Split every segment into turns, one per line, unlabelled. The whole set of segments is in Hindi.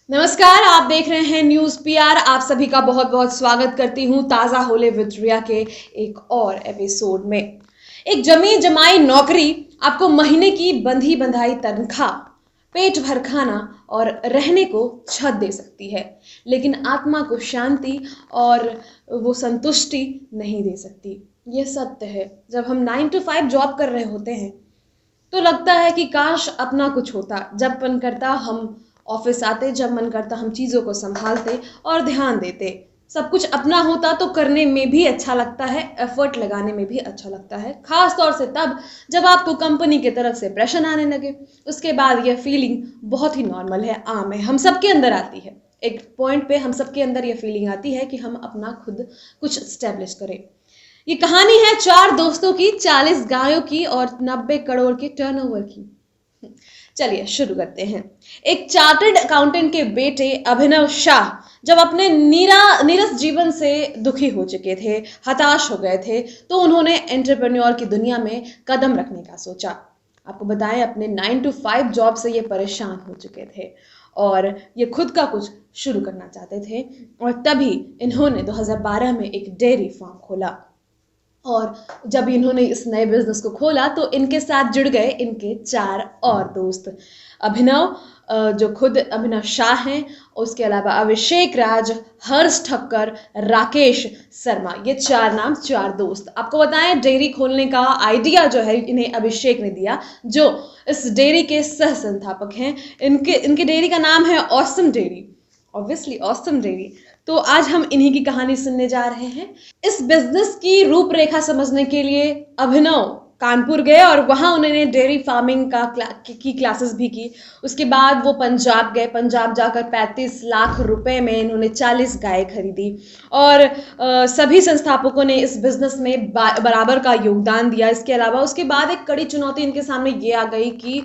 नमस्कार, आप देख रहे हैं न्यूज़ पीआर। आप सभी का बहुत बहुत स्वागत करती हूँ ताज़ा होले विद रिया के एक और एपिसोड में। एक जमी जमाई नौकरी आपको महीने की बंधी बंधाई तनख्वाह, पेट भर खाना और रहने को छत दे सकती है, लेकिन आत्मा को शांति और वो संतुष्टि नहीं दे सकती। ये सत्य है। जब हम 9 to 5 जॉब कर रहे होते हैं तो लगता है कि काश अपना कुछ होता। जब मन करता हम ऑफिस आते, जब मन करता हम चीज़ों को संभालते और ध्यान देते। सब कुछ अपना होता तो करने में भी अच्छा लगता है, एफर्ट लगाने में भी अच्छा लगता है, खास तौर से तब जब आपको कंपनी की तरफ से प्रेशर आने लगे। उसके बाद यह फीलिंग बहुत ही नॉर्मल है, आम है, हम सबके अंदर आती है। एक पॉइंट पे हम सबके अंदर यह फीलिंग आती है कि हम अपना खुद कुछ स्टेब्लिश करें। ये कहानी है 4 दोस्तों की, 40 गायों की और 90 करोड़ के टर्नओवर की। चलिए शुरू करते हैं। एक चार्टर्ड अकाउंटेंट के बेटे अभिनव शाह जब अपने नीरस जीवन से दुखी हो चुके थे, हताश हो गए थे, तो उन्होंने एंटरप्रेन्योर की दुनिया में कदम रखने का सोचा। आपको बताएं, अपने 9 to 5 जॉब से ये परेशान हो चुके थे और ये खुद का कुछ शुरू करना चाहते थे। और तभी इन्होंने 2012 में एक डेयरी फार्म खोला। और जब इन्होंने इस नए बिजनेस को खोला तो इनके साथ जुड़ गए इनके 4 और दोस्त। अभिनव, जो खुद अभिनव शाह हैं, उसके अलावा अभिषेक राज, हर्ष ठक्कर, राकेश शर्मा, ये 4 नाम, 4 दोस्त। आपको बताएं, डेयरी खोलने का आइडिया जो है इन्हें अभिषेक ने दिया, जो इस डेयरी के सह संस्थापक हैं। इनके डेयरी का नाम है awesome dairy, obviously awesome dairy. तो आज हम इन्हीं की कहानी सुनने जा रहे हैं। इस बिजनेस की रूपरेखा समझने के लिए अभिनव कानपुर गए और वहां उन्होंने डेयरी फार्मिंग की क्लासेस भी की। उसके बाद वो पंजाब गए। पंजाब जाकर 35 लाख रुपए में इन्होंने 40 गाय खरीदी और सभी संस्थापकों ने इस बिजनेस में बराबर का योगदान दिया। इसके अलावा उसके बाद एक कड़ी चुनौती इनके सामने ये आ गई कि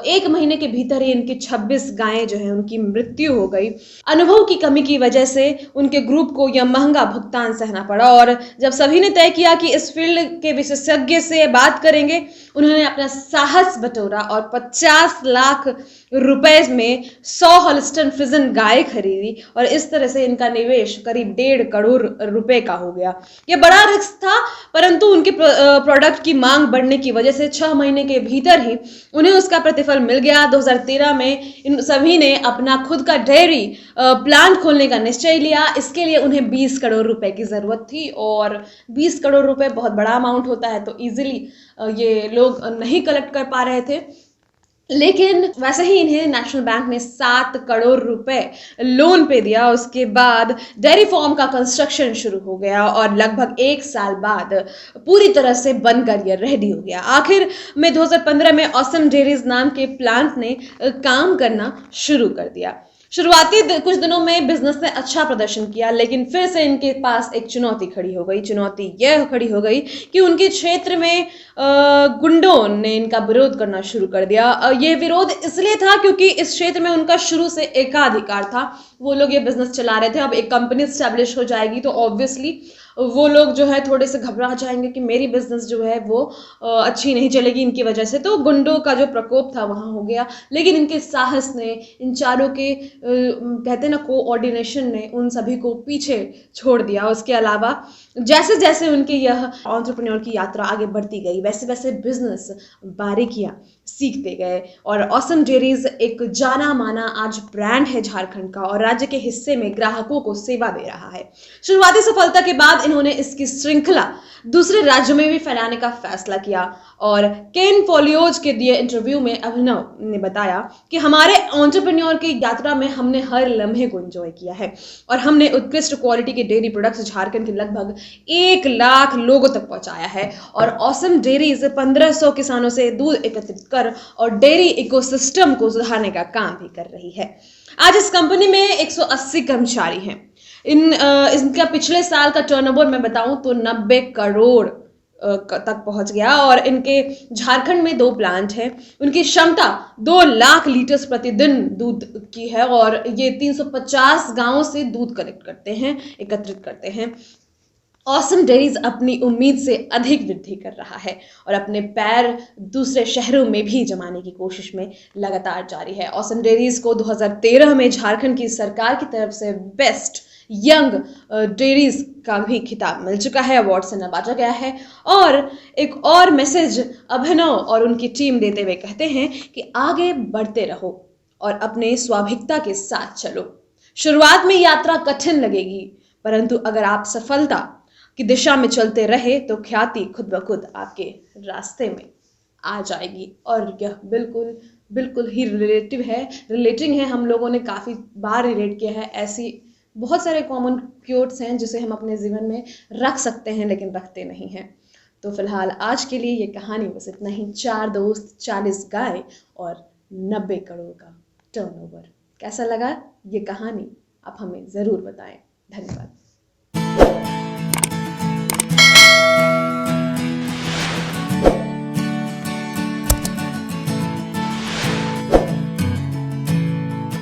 1 महीने के भीतर ही इनकी 26 गायें जो है उनकी मृत्यु हो गई। अनुभव की कमी की वजह से उनके ग्रुप को यह महंगा भुगतान सहना पड़ा और जब सभी ने तय किया कि इस फील्ड के विशेषज्ञ से बात करेंगे, उन्होंने अपना साहस बटोरा और 50 लाख रुपए में 100 हॉलिस्टन फ्रिजन गाय खरीदी और इस तरह से इनका निवेश करीब 1.5 करोड़ रुपए का हो गया। यह बड़ा रिस्क था, परंतु उनके प्रोडक्ट की मांग बढ़ने की वजह से 6 महीने के भीतर ही उन्हें उसका प्रतिफल मिल गया। 2013 में इन सभी ने अपना खुद का डेयरी प्लांट खोलने का निश्चय लिया। इसके लिए उन्हें 20 करोड़ रुपए की जरूरत थी और 20 करोड़ रुपए बहुत बड़ा अमाउंट होता है, तो इजीली ये लोग नहीं कलेक्ट कर पा रहे थे। लेकिन वैसे ही इन्हें नेशनल बैंक ने 7 करोड़ रुपए लोन पे दिया। उसके बाद डेयरी फार्म का कंस्ट्रक्शन शुरू हो गया और लगभग 1 साल बाद पूरी तरह से बनकर यह रेडी हो गया। आखिर में 2015 में ऑसम डेयरीज नाम के प्लांट ने काम करना शुरू कर दिया। शुरुआती कुछ दिनों में बिजनेस ने अच्छा प्रदर्शन किया, लेकिन फिर से इनके पास एक चुनौती खड़ी हो गई। चुनौती यह खड़ी हो गई कि उनके क्षेत्र में गुंडों ने इनका विरोध करना शुरू कर दिया। ये विरोध इसलिए था क्योंकि इस क्षेत्र में उनका शुरू से एकाधिकार था। वो लोग ये बिजनेस चला रहे थे। अब एक कंपनी स्टैब्लिश हो जाएगी तो ऑब्वियसली वो लोग जो है थोड़े से घबरा जाएंगे कि मेरी बिजनेस जो है वो अच्छी नहीं चलेगी इनकी वजह से। तो गुंडों का जो प्रकोप था वहां हो गया, लेकिन इनके साहस ने, इन चारों के कहते ना कोऑर्डिनेशन ने उन सभी को पीछे छोड़ दिया। उसके अलावा जैसे जैसे उनकी यह एंटरप्रेन्योर की यात्रा आगे बढ़ती गई, वैसे वैसे बिजनेस बारीकियां सीखते गए और ऑसम डेयरीज एक जाना माना आज ब्रांड है झारखंड का और राज्य के हिस्से में ग्राहकों को सेवा दे रहा है। शुरुआती सफलता के बाद इन्होंने इसकी श्रृंखला दूसरे राज्यों में भी फैलाने का फैसला किया और केन फोलियोज के दिए इंटरव्यू में अभिनव ने बताया कि हमारे एंटरप्रेन्योर की यात्रा में हमने हर लम्हे को एंजॉय किया है और हमने उत्कृष्ट क्वालिटी के डेयरी प्रोडक्ट्स झारखंड के लगभग 1 लाख लोगों तक पहुंचाया है और ऑसम डेयरीज 1500 किसानों से दूध एकत्रित कर और डेयरी इकोसिस्टम को सुधारने का काम भी कर रही है। आज इस कंपनी में 180 कर्मचारी हैं। इनका पिछले साल का टर्नओवर मैं बताऊं तो 90 करोड़ तक पहुंच गया और इनके झारखंड में 2 प्लांट हैं। उनकी क्षमता 2 लाख लीटर प्रतिदिन दूध की है और ये 350 गांवों से दूध कलेक्ट करते हैं, एकत्रित करते हैं। ऑसम डेयरीज अपनी उम्मीद से अधिक वृद्धि कर रहा है और अपने पैर दूसरे शहरों में भी जमाने की कोशिश में लगातार जारी है। ऑसम डेयरीज को 2013 में झारखंड की सरकार की तरफ से बेस्ट यंग डेयरीज का भी खिताब मिल चुका है, अवार्ड से नवाजा गया है। और एक और मैसेज अभिनव और उनकी टीम देते हुए कहते हैं कि आगे बढ़ते रहो और अपने स्वाभिकता के साथ चलो। शुरुआत में यात्रा कठिन लगेगी, परंतु अगर आप सफलता की दिशा में चलते रहे तो ख्याति खुद ब खुद आपके रास्ते में आ जाएगी। और यह बिल्कुल बिल्कुल ही रिलेटिंग है। हम लोगों ने काफ़ी बार रिलेट किया है। ऐसी बहुत सारे कॉमन क्योट्स हैं जिसे हम अपने जीवन में रख सकते हैं लेकिन रखते नहीं हैं। तो फिलहाल आज के लिए ये कहानी बस इतना ही। 4 दोस्त, 40 गाय और 90 करोड़ का टर्नओवर। कैसा लगा ये कहानी? आप हमें ज़रूर बताएं। धन्यवाद।